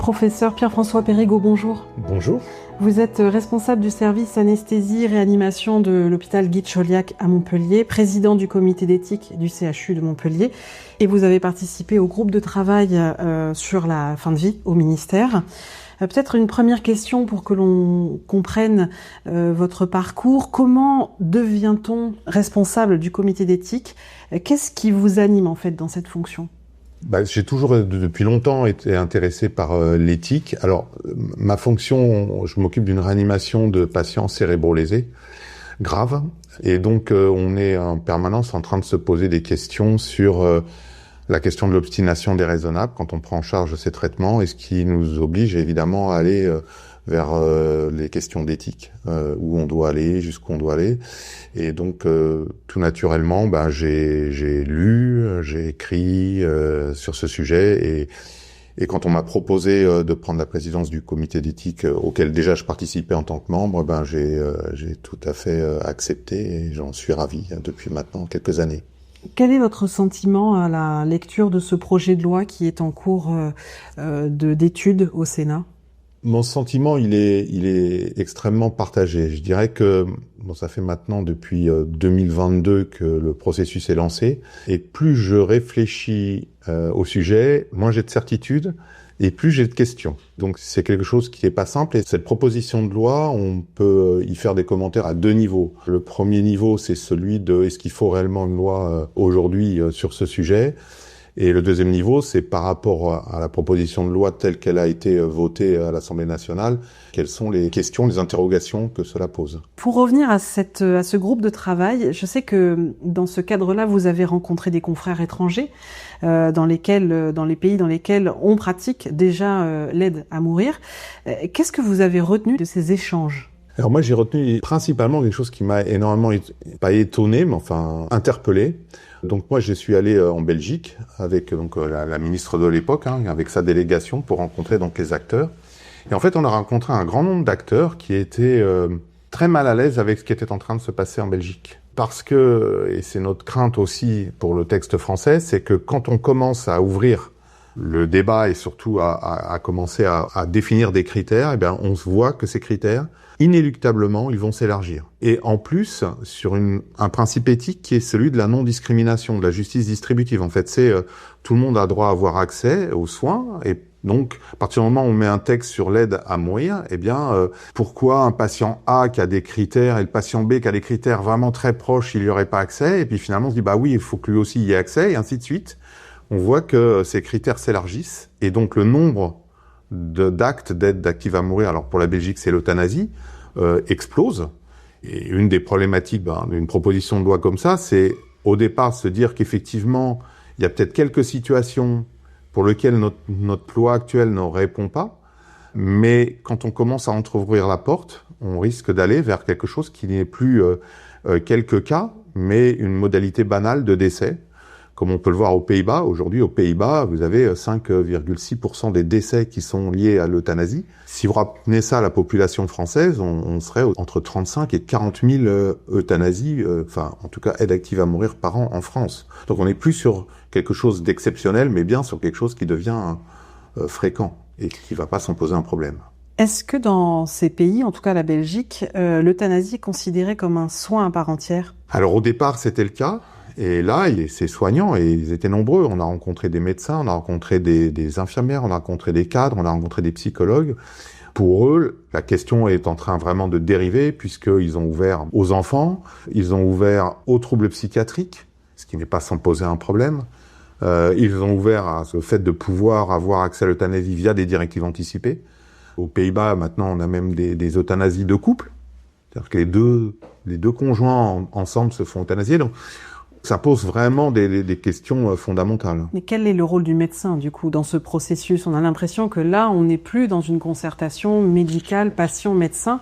Professeur Pierre-François Périgot, bonjour. Bonjour. Vous êtes responsable du service anesthésie-réanimation de l'hôpital Guy-de-Chauliac à Montpellier, président du comité d'éthique du CHU de Montpellier, et vous avez participé au groupe de travail sur la fin de vie au ministère. Peut-être une première question pour que l'on comprenne votre parcours. Comment devient-on responsable du comité d'éthique ? Qu'est-ce qui vous anime en fait dans cette fonction ? J'ai toujours, depuis longtemps, été intéressé par l'éthique. Alors, ma fonction, je m'occupe d'une réanimation de patients cérébro-lésés graves. Et donc, on est en permanence en train de se poser des questions sur la question de l'obstination déraisonnable quand on prend en charge ces traitements, et ce qui nous oblige évidemment à aller vers les questions d'éthique, où on doit aller, jusqu'où on doit aller. Et donc, tout naturellement, j'ai lu, j'ai écrit sur ce sujet. Et quand on m'a proposé de prendre la présidence du comité d'éthique, auquel déjà je participais en tant que membre, j'ai tout à fait accepté, et j'en suis ravi depuis maintenant quelques années. Quel est votre sentiment à la lecture de ce projet de loi qui est en cours d'étude au Sénat ? Mon sentiment, il est extrêmement partagé. Je dirais que ça fait maintenant depuis 2022 que le processus est lancé, et plus je réfléchis au sujet, moins j'ai de certitudes et plus j'ai de questions. Donc c'est quelque chose qui est pas simple, et cette proposition de loi, on peut y faire des commentaires à deux niveaux. Le premier niveau, c'est celui de est-ce qu'il faut réellement une loi aujourd'hui sur ce sujet ? Et le deuxième niveau, c'est par rapport à la proposition de loi telle qu'elle a été votée à l'Assemblée nationale, quelles sont les questions, les interrogations que cela pose. Pour revenir à ce groupe de travail, je sais que dans ce cadre-là, vous avez rencontré des confrères étrangers dans les pays dans lesquels on pratique déjà l'aide à mourir. Qu'est-ce que vous avez retenu de ces échanges ? Alors moi, j'ai retenu principalement quelque chose qui m'a énormément, pas étonné, mais enfin interpellé. Donc moi, je suis allé en Belgique avec la ministre de l'époque, avec sa délégation, pour rencontrer donc les acteurs. Et en fait, on a rencontré un grand nombre d'acteurs qui étaient très mal à l'aise avec ce qui était en train de se passer en Belgique. Parce que, et c'est notre crainte aussi pour le texte français, c'est que quand on commence à ouvrir le débat et surtout à commencer à définir des critères, on se voit que ces critères, inéluctablement, ils vont s'élargir. Et en plus, sur un principe éthique qui est celui de la non-discrimination, de la justice distributive. En fait, c'est tout le monde a droit à avoir accès aux soins, et donc, à partir du moment où on met un texte sur l'aide à mourir, pourquoi un patient A qui a des critères et le patient B qui a des critères vraiment très proches, il n'y aurait pas accès? Et puis finalement, on se dit, oui, il faut que lui aussi y ait accès, et ainsi de suite. On voit que ces critères s'élargissent, et donc le nombre d'actes d'aide active à mourir, alors pour la Belgique c'est l'euthanasie, explose. Et une des problématiques d'une proposition de loi comme ça, c'est au départ se dire qu'effectivement il y a peut-être quelques situations pour lesquelles notre loi actuelle ne répond pas, mais quand on commence à entrouvrir la porte, on risque d'aller vers quelque chose qui n'est plus quelques cas, mais une modalité banale de décès. Comme on peut le voir aux Pays-Bas. Aujourd'hui, aux Pays-Bas, vous avez 5,6% des décès qui sont liés à l'euthanasie. Si vous ramenez ça à la population française, on serait entre 35 et 40 000 euthanasies, en tout cas aides actives à mourir par an en France. Donc on n'est plus sur quelque chose d'exceptionnel, mais bien sur quelque chose qui devient fréquent et qui ne va pas s'en poser un problème. Est-ce que dans ces pays, en tout cas la Belgique, l'euthanasie est considérée comme un soin à part entière ? Alors au départ, c'était le cas. Et là, ces soignants, et ils étaient nombreux. On a rencontré des médecins, on a rencontré des infirmières, on a rencontré des cadres, on a rencontré des psychologues. Pour eux, la question est en train vraiment de dériver, puisqu'ils ont ouvert aux enfants, ils ont ouvert aux troubles psychiatriques, ce qui n'est pas sans poser un problème. Ils ont ouvert à ce fait de pouvoir avoir accès à l'euthanasie via des directives anticipées. Aux Pays-Bas, maintenant, on a même des euthanasies de couple. C'est-à-dire que les deux conjoints ensemble se font euthanasier. Donc, ça pose vraiment des questions fondamentales. Mais quel est le rôle du médecin, du coup, dans ce processus ? On a l'impression que là, on n'est plus dans une concertation médicale, patient-médecin,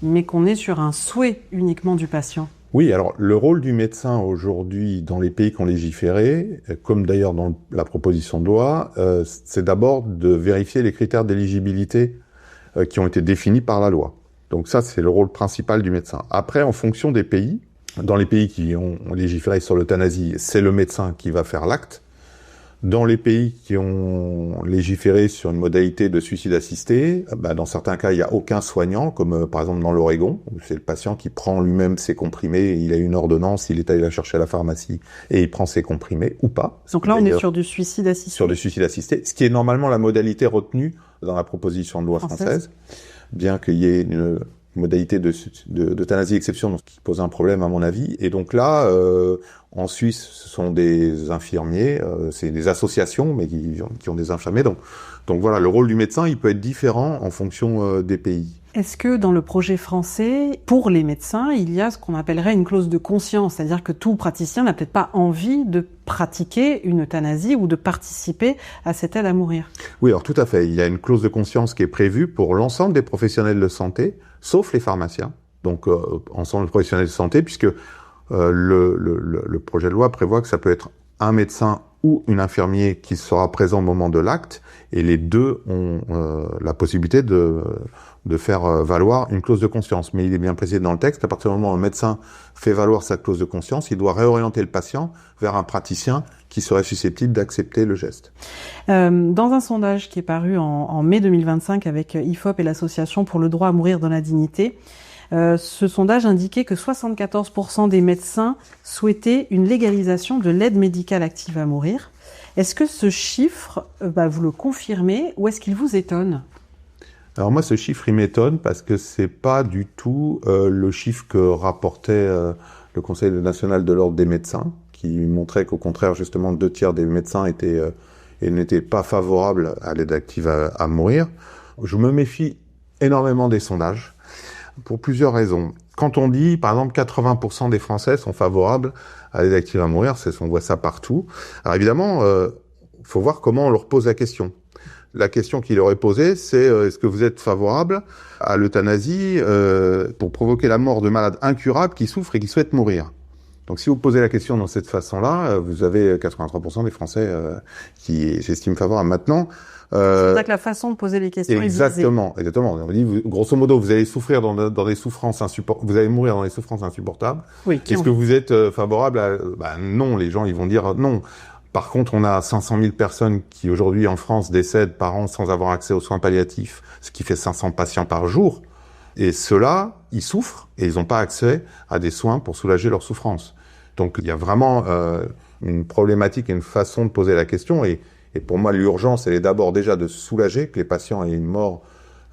mais qu'on est sur un souhait uniquement du patient. Oui, alors le rôle du médecin aujourd'hui dans les pays qui ont légiféré, comme d'ailleurs dans la proposition de loi, c'est d'abord de vérifier les critères d'éligibilité qui ont été définis par la loi. Donc ça, c'est le rôle principal du médecin. Après, en fonction des pays, dans les pays qui ont légiféré sur l'euthanasie, c'est le médecin qui va faire l'acte. Dans les pays qui ont légiféré sur une modalité de suicide assisté, dans certains cas, il n'y a aucun soignant, comme par exemple dans l'Oregon, où c'est le patient qui prend lui-même ses comprimés, il a une ordonnance, il est allé la chercher à la pharmacie et il prend ses comprimés, ou pas. Donc là, on est sur du suicide assisté. Sur du suicide assisté, ce qui est normalement la modalité retenue dans la proposition de loi française, bien qu'il y ait une modalité d'euthanasie exception, donc qui pose un problème à mon avis. Et donc là, en Suisse, ce sont des infirmiers, c'est des associations, mais qui ont des infirmiers. Donc voilà, le rôle du médecin, il peut être différent en fonction des pays. Est-ce que dans le projet français, pour les médecins, il y a ce qu'on appellerait une clause de conscience, c'est-à-dire que tout praticien n'a peut-être pas envie de pratiquer une euthanasie ou de participer à cette aide à mourir? Oui, alors tout à fait. Il y a une clause de conscience qui est prévue pour l'ensemble des professionnels de santé, sauf les pharmaciens. Donc ensemble des professionnels de santé, puisque le projet de loi prévoit que ça peut être un médecin ou une infirmière qui sera présent au moment de l'acte, et les deux ont la possibilité de faire valoir une clause de conscience. Mais il est bien précisé dans le texte, à partir du moment où un médecin fait valoir sa clause de conscience, il doit réorienter le patient vers un praticien qui serait susceptible d'accepter le geste. Dans un sondage qui est paru en mai 2025 avec IFOP et l'Association pour le droit à mourir dans la dignité, ce sondage indiquait que 74% des médecins souhaitaient une légalisation de l'aide médicale active à mourir. Est-ce que ce chiffre, vous le confirmez ou est-ce qu'il vous étonne ? Alors moi, ce chiffre, il m'étonne parce que c'est pas du tout le chiffre que rapportait le Conseil national de l'ordre des médecins, qui montrait qu'au contraire, justement, 2/3 des médecins n'étaient pas favorables à l'aide active à mourir. Je me méfie énormément des sondages, pour plusieurs raisons. Quand on dit, par exemple, 80% des Français sont favorables à l'aide active à mourir, on voit ça partout. Alors évidemment, faut voir comment on leur pose la question. La question qu'il leur est posée, c'est est-ce que vous êtes favorable à l'euthanasie pour provoquer la mort de malades incurables qui souffrent et qui souhaitent mourir? Donc si vous posez la question dans cette façon-là, vous avez 83% des Français qui s'estiment favorables. Maintenant, c'est pour ça que la façon de poser les questions exactement. On dit, grosso modo, vous allez souffrir dans des souffrances insupportables, vous allez mourir dans des souffrances insupportables. Oui, est-ce que vous êtes favorable à... non, les gens, ils vont dire non. Par contre, on a 500 000 personnes qui, aujourd'hui, en France, décèdent par an sans avoir accès aux soins palliatifs, ce qui fait 500 patients par jour. Et ceux-là, ils souffrent et ils n'ont pas accès à des soins pour soulager leur souffrance. Donc, il y a vraiment une problématique et une façon de poser la question. Et pour moi, l'urgence, elle est d'abord déjà de soulager, que les patients aient une mort.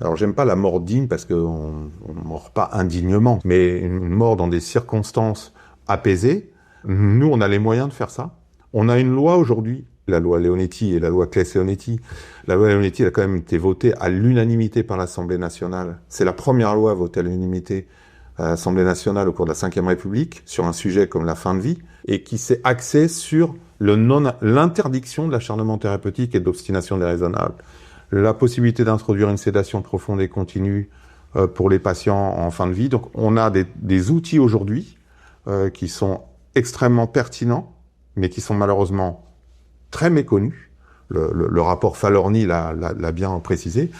Alors, j'aime pas la mort digne parce qu'on ne meurt pas indignement, mais une mort dans des circonstances apaisées. Nous, on a les moyens de faire ça. On a une loi aujourd'hui, la loi Leonetti et la loi Claes-Leonetti. La loi Leonetti elle a quand même été votée à l'unanimité par l'Assemblée nationale. C'est la première loi votée à l'unanimité à l'Assemblée nationale au cours de la Ve République sur un sujet comme la fin de vie et qui s'est axée sur l'interdiction de l'acharnement thérapeutique et de l'obstination déraisonnable, la possibilité d'introduire une sédation profonde et continue pour les patients en fin de vie. Donc on a des outils aujourd'hui qui sont extrêmement pertinents, mais qui sont malheureusement très méconnus. Le rapport Falorni l'a bien précisé.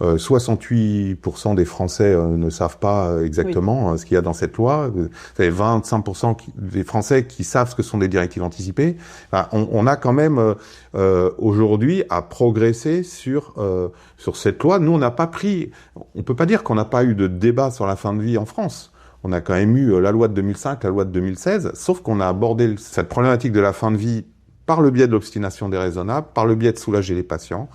68% des Français ne savent pas exactement ce qu'il y a dans cette loi. Vous avez 25% des Français qui savent ce que sont des directives anticipées. Enfin, on a quand même aujourd'hui à progresser sur cette loi. Nous, on n'a pas pris... On peut pas dire qu'on n'a pas eu de débat sur la fin de vie en France. On a quand même eu la loi de 2005, la loi de 2016, sauf qu'on a abordé cette problématique de la fin de vie par le biais de l'obstination déraisonnable, par le biais de soulager les patients,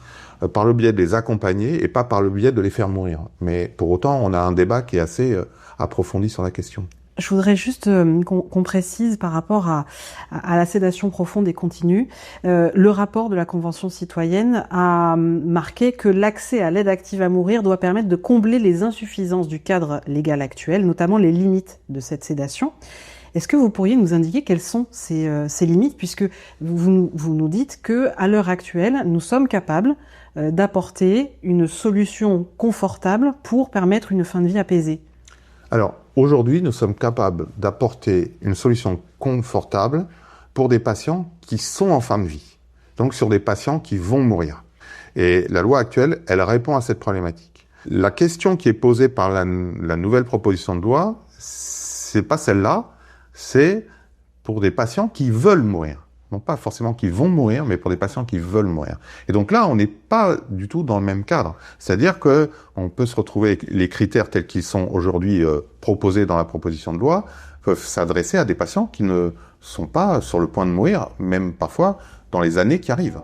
par le biais de les accompagner et pas par le biais de les faire mourir. Mais pour autant, on a un débat qui est assez approfondi sur la question. Je voudrais juste qu'on précise par rapport à la sédation profonde et continue. Le rapport de la Convention citoyenne a marqué que l'accès à l'aide active à mourir doit permettre de combler les insuffisances du cadre légal actuel, notamment les limites de cette sédation. Est-ce que vous pourriez nous indiquer quelles sont ces limites, puisque vous nous dites que à l'heure actuelle, nous sommes capables d'apporter une solution confortable pour permettre une fin de vie apaisée? Alors, aujourd'hui, nous sommes capables d'apporter une solution confortable pour des patients qui sont en fin de vie. Donc, sur des patients qui vont mourir. Et la loi actuelle, elle répond à cette problématique. La question qui est posée par la nouvelle proposition de loi, c'est pas celle-là, c'est pour des patients qui veulent mourir. non pas forcément qui vont mourir, mais pour des patients qui veulent mourir. Et donc là, on n'est pas du tout dans le même cadre. C'est-à-dire que on peut se retrouver avec les critères tels qu'ils sont aujourd'hui proposés dans la proposition de loi, peuvent s'adresser à des patients qui ne sont pas sur le point de mourir, même parfois dans les années qui arrivent.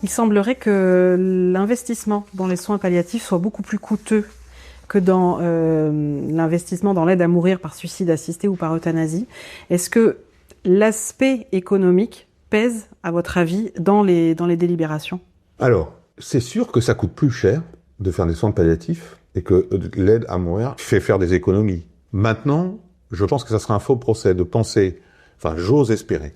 Il semblerait que l'investissement dans les soins palliatifs soit beaucoup plus coûteux que dans l'investissement dans l'aide à mourir par suicide assisté ou par euthanasie. Est-ce que l'aspect économique pèse, à votre avis, dans les délibérations? Alors, c'est sûr que ça coûte plus cher de faire des soins palliatifs et que l'aide à mourir fait faire des économies. Maintenant, je pense que ça serait un faux procès de penser, enfin j'ose espérer,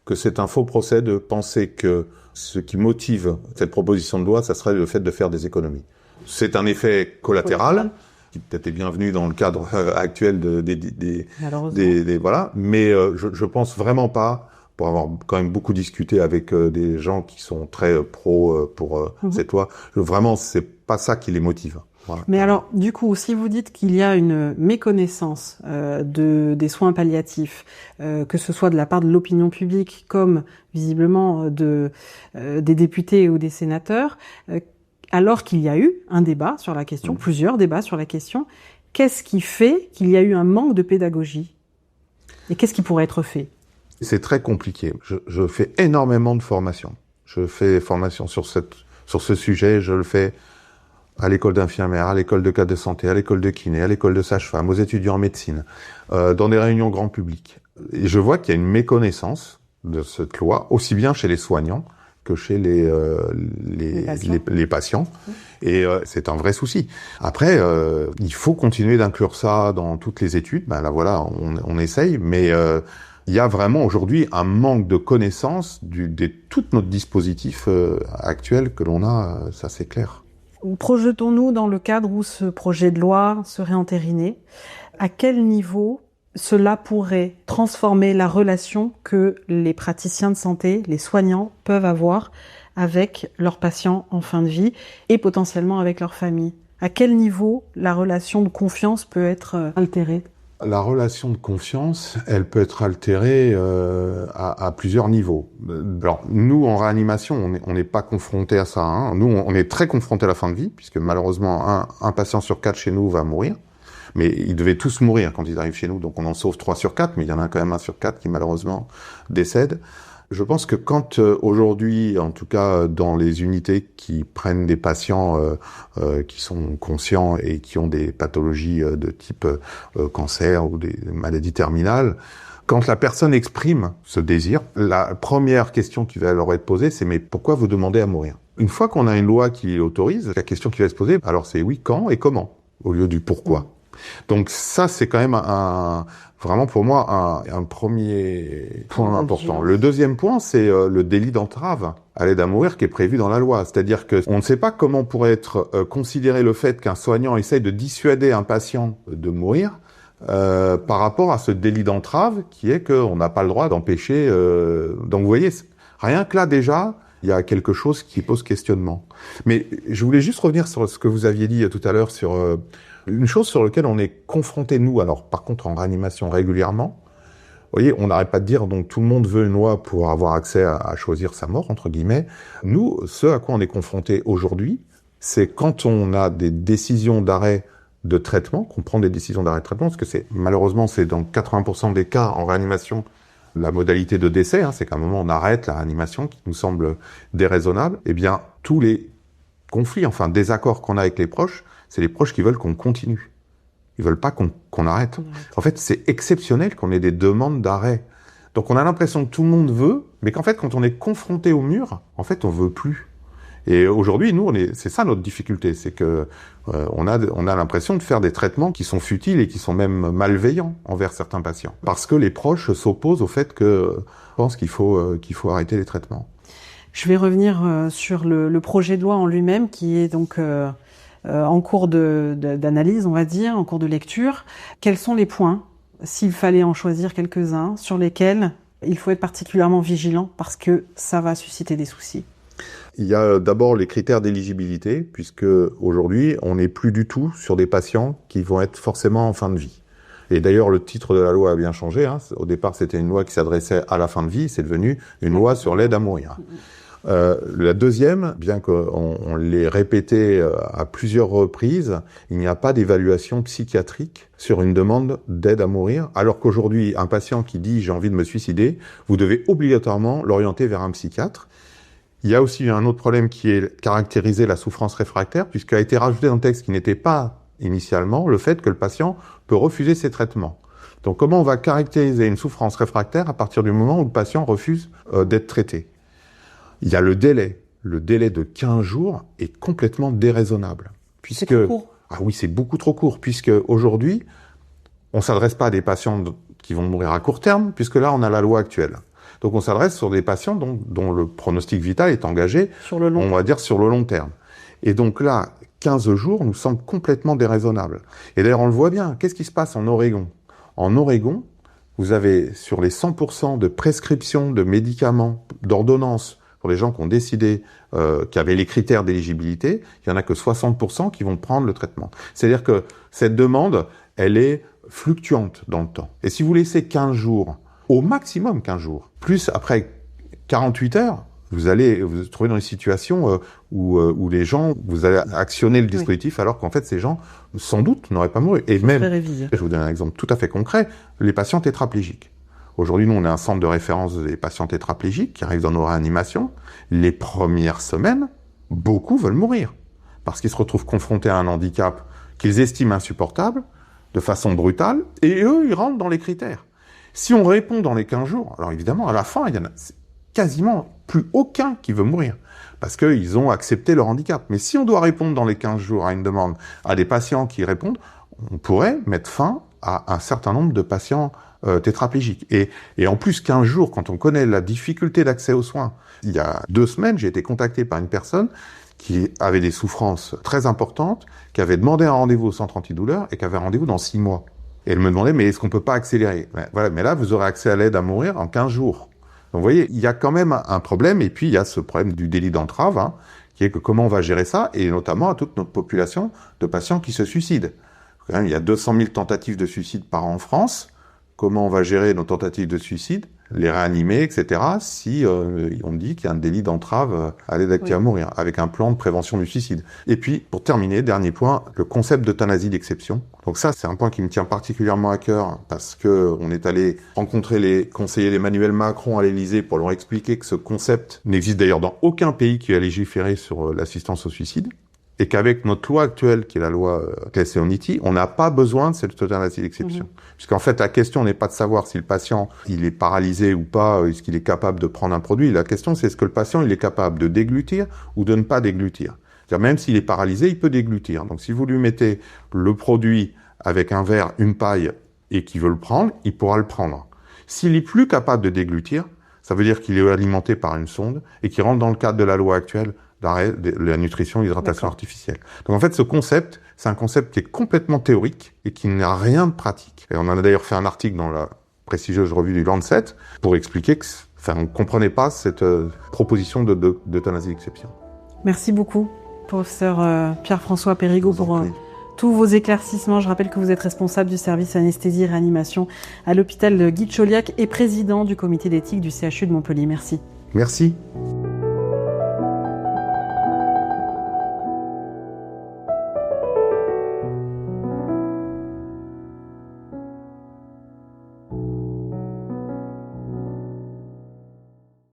que c'est un faux procès de penser que ce qui motive cette proposition de loi, ça serait le fait de faire des économies. C'est un effet collatéral, qui peut-être est bienvenu dans le cadre actuel des voilà, mais je pense vraiment pas, pour avoir quand même beaucoup discuté avec des gens qui sont très pro pour cette loi, vraiment c'est pas ça qui les motive. Voilà. Mais alors, du coup, si vous dites qu'il y a une méconnaissance des soins palliatifs, que ce soit de la part de l'opinion publique comme visiblement des députés ou des sénateurs, alors qu'il y a eu un débat sur la question, plusieurs débats sur la question, qu'est-ce qui fait qu'il y a eu un manque de pédagogie? Et qu'est-ce qui pourrait être fait? C'est très compliqué. Je fais énormément de formations. Je fais formation sur ce sujet, je le fais à l'école d'infirmière, à l'école de cadre de santé, à l'école de kiné, à l'école de sage-femme, aux étudiants en médecine, dans des réunions grand public. Et je vois qu'il y a une méconnaissance de cette loi, aussi bien chez les soignants que chez les patients. Et c'est un vrai souci. Après, il faut continuer d'inclure ça dans toutes les études. Ben là, voilà, on essaye, mais il y a vraiment aujourd'hui un manque de connaissance de tout notre dispositif actuel que l'on a, ça c'est clair. Projetons-nous dans le cadre où ce projet de loi serait entériné. À quel niveau cela pourrait transformer la relation que les praticiens de santé, les soignants, peuvent avoir avec leurs patients en fin de vie et potentiellement avec leur famille? À quel niveau la relation de confiance peut être altérée? La relation de confiance, elle peut être altérée à plusieurs niveaux. Alors, nous, en réanimation, on n'est pas confrontés à ça. Hein. Nous, on est très confrontés à la fin de vie, puisque malheureusement, un patient sur 4 chez nous va mourir. Mais ils devaient tous mourir quand ils arrivent chez nous, donc on en sauve 3 sur 4, mais il y en a quand même 1 sur 4 qui malheureusement décède. Je pense que quand aujourd'hui, en tout cas dans les unités qui prennent des patients qui sont conscients et qui ont des pathologies de type cancer ou des maladies terminales, quand la personne exprime ce désir, la première question qui va leur être posée, c'est « mais pourquoi vous demandez à mourir ?» Une fois qu'on a une loi qui l'autorise, la question qui va se poser, alors c'est « oui, quand et comment ?» au lieu du « pourquoi ». Donc ça, c'est quand même vraiment pour moi un premier point important. Le deuxième point, c'est le délit d'entrave à l'aide à mourir qui est prévu dans la loi. C'est-à-dire que on ne sait pas comment pourrait être considéré le fait qu'un soignant essaye de dissuader un patient de mourir par rapport à ce délit d'entrave qui est qu'on n'a pas le droit d'empêcher. Donc vous voyez, rien que là déjà, il y a quelque chose qui pose questionnement. Mais je voulais juste revenir sur ce que vous aviez dit tout à l'heure sur une chose sur laquelle on est confronté, nous, alors par contre en réanimation régulièrement. Vous voyez, on n'arrête pas de dire donc tout le monde veut une loi pour avoir accès à choisir sa mort, entre guillemets. Nous, ce à quoi on est confronté aujourd'hui, c'est quand on a des décisions d'arrêt de traitement, qu'on prend des décisions d'arrêt de traitement, parce que malheureusement c'est dans 80% des cas en réanimation la modalité de décès, c'est qu'à un moment on arrête la réanimation qui nous semble déraisonnable. Eh bien, tous les conflits, enfin désaccords qu'on a avec les proches, c'est les proches qui veulent qu'on continue. Ils veulent pas qu'on arrête. En fait, c'est exceptionnel qu'on ait des demandes d'arrêt. Donc on a l'impression que tout le monde veut, mais qu'en fait, quand on est confronté au mur, en fait, on veut plus. Et aujourd'hui, nous, c'est ça notre difficulté, c'est que on a l'impression de faire des traitements qui sont futiles et qui sont même malveillants envers certains patients, parce que les proches s'opposent au fait que pensent qu'il faut arrêter les traitements. Je vais revenir sur le projet de loi en lui-même, qui est donc en cours d'analyse, on va dire, en cours de lecture. Quels sont les points, s'il fallait en choisir quelques-uns, sur lesquels il faut être particulièrement vigilant parce que ça va susciter des soucis? Il y a d'abord les critères d'éligibilité, puisque aujourd'hui, on n'est plus du tout sur des patients qui vont être forcément en fin de vie. Et d'ailleurs, le titre de la loi a bien changé. Au départ, c'était une loi qui s'adressait à la fin de vie. C'est devenu une loi sur l'aide à mourir. La deuxième, bien qu'on l'ait répété à plusieurs reprises, il n'y a pas d'évaluation psychiatrique sur une demande d'aide à mourir, alors qu'aujourd'hui, un patient qui dit « j'ai envie de me suicider », vous devez obligatoirement l'orienter vers un psychiatre. Il y a aussi un autre problème qui est caractériser la souffrance réfractaire, puisqu'il a été rajouté dans le texte qui n'était pas initialement le fait que le patient peut refuser ses traitements. Donc comment on va caractériser une souffrance réfractaire à partir du moment où le patient refuse d'être traité? Il y a le délai. Le délai de 15 jours est complètement déraisonnable. C'est trop court. Ah oui, c'est beaucoup trop court, puisque aujourd'hui, on s'adresse pas à des patients qui vont mourir à court terme, puisque là, on a la loi actuelle. Donc on s'adresse sur des patients dont le pronostic vital est engagé, on va dire, sur le long terme. Et donc là, 15 jours nous semble complètement déraisonnable. Et d'ailleurs, on le voit bien. Qu'est-ce qui se passe en Oregon? En Oregon, vous avez sur les 100% de prescriptions de médicaments, d'ordonnances, pour les gens qui ont décidé, qui avaient les critères d'éligibilité, il y en a que 60% qui vont prendre le traitement. C'est-à-dire que cette demande, elle est fluctuante dans le temps. Et si vous laissez 15 jours, au maximum 15 jours, plus après 48 heures, vous allez vous trouver dans une situation où les gens, vous allez actionner le dispositif alors qu'en fait ces gens, sans doute, n'auraient pas mouru. Et même, je vous donne un exemple tout à fait concret, les patients tétraplégiques. Aujourd'hui, nous, on a un centre de référence des patients tétraplégiques qui arrivent dans nos réanimations. Les premières semaines, beaucoup veulent mourir parce qu'ils se retrouvent confrontés à un handicap qu'ils estiment insupportable, de façon brutale, et eux, ils rentrent dans les critères. Si on répond dans les 15 jours, alors évidemment, à la fin, il y en a quasiment plus aucun qui veut mourir, parce qu'ils ont accepté leur handicap. Mais si on doit répondre dans les 15 jours à une demande à des patients qui répondent, on pourrait mettre fin à un certain nombre de patients tétraplégiques. Et en plus, 15 jours, quand on connaît la difficulté d'accès aux soins. Il y a 2 semaines, j'ai été contacté par une personne qui avait des souffrances très importantes, qui avait demandé un rendez-vous au centre antidouleur et qui avait un rendez-vous dans 6 mois. Et elle me demandait, mais est-ce qu'on peut pas accélérer? Voilà, mais là, vous aurez accès à l'aide à mourir en 15 jours. Donc vous voyez, il y a quand même un problème, et puis il y a ce problème du délit d'entrave, qui est que comment on va gérer ça, et notamment à toute notre population de patients qui se suicident. Quand même, il y a 200 000 tentatives de suicide par an en France. Comment on va gérer nos tentatives de suicide, les réanimer, etc., si on dit qu'il y a un délit d'entrave à l'aide à mourir, avec un plan de prévention du suicide. Et puis, pour terminer, dernier point, le concept d'euthanasie d'exception. Donc ça, c'est un point qui me tient particulièrement à cœur, parce que on est allé rencontrer les conseillers d'Emmanuel Macron à l'Élysée pour leur expliquer que ce concept n'existe d'ailleurs dans aucun pays qui a légiféré sur l'assistance au suicide. Et qu'avec notre loi actuelle, qui est la loi Claes-Leonetti, on n'a pas besoin de cette euthanasie d'exception. Puisqu'en fait, la question n'est pas de savoir si le patient, il est paralysé ou pas, est-ce qu'il est capable de prendre un produit. La question, c'est est-ce que le patient, il est capable de déglutir ou de ne pas déglutir. C'est-à-dire, même s'il est paralysé, il peut déglutir. Donc, si vous lui mettez le produit avec un verre, une paille, et qu'il veut le prendre, il pourra le prendre. S'il est plus capable de déglutir, ça veut dire qu'il est alimenté par une sonde et qu'il rentre dans le cadre de la loi actuelle de la nutrition et l'hydratation artificielle. Donc en fait, ce concept, c'est un concept qui est complètement théorique et qui n'a rien de pratique. Et on en a d'ailleurs fait un article dans la prestigieuse revue du Lancet pour expliquer que, on ne comprenait pas cette proposition d'euthanasie d'exception. Merci beaucoup, professeur Pierre-François Périgot, pour tous vos éclaircissements. Je rappelle que vous êtes responsable du service anesthésie et réanimation à l'hôpital Guy de Chauliac et président du comité d'éthique du CHU de Montpellier. Merci. Merci.